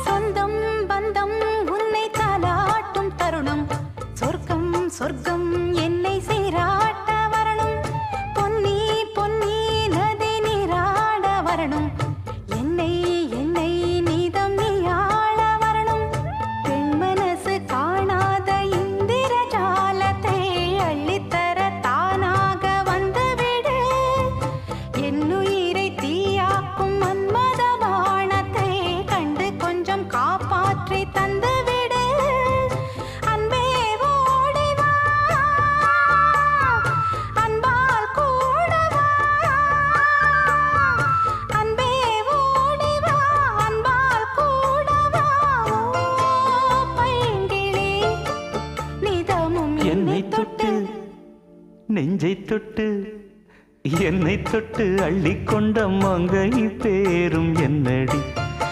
சொந்தம் பந்தம் உன்னை தாலாட்டும் தருணம் சொர்க்கம் சொர்க்கம் என்னை சீராட்ட வரணும் பொன்னி பொன்னி நதி நீராட வரணும் என்னை என்னை நீதம் நீயாள வரணும் பெண் மனசு காணாத இந்திர ஜாலத்தை அள்ளித்தர தானாக வந்துவிடு என்னுயிரை தீயாக்கும் மன்மத பாணத்தை கண்டு கொஞ்சம் காப்பாற்றி தந்துவிடு அன்பே ஓடி வா அன்பால் கூட வா அன்பே ஓடி வா அன்பால் கூட வா ஓ பைங்கிளி நிதமும் என்னை தொட்டு நெஞ்சை தொட்டு என்னை தொட்டு அள்ளிக்கொண்ட மங்கை பேரும் என்னடி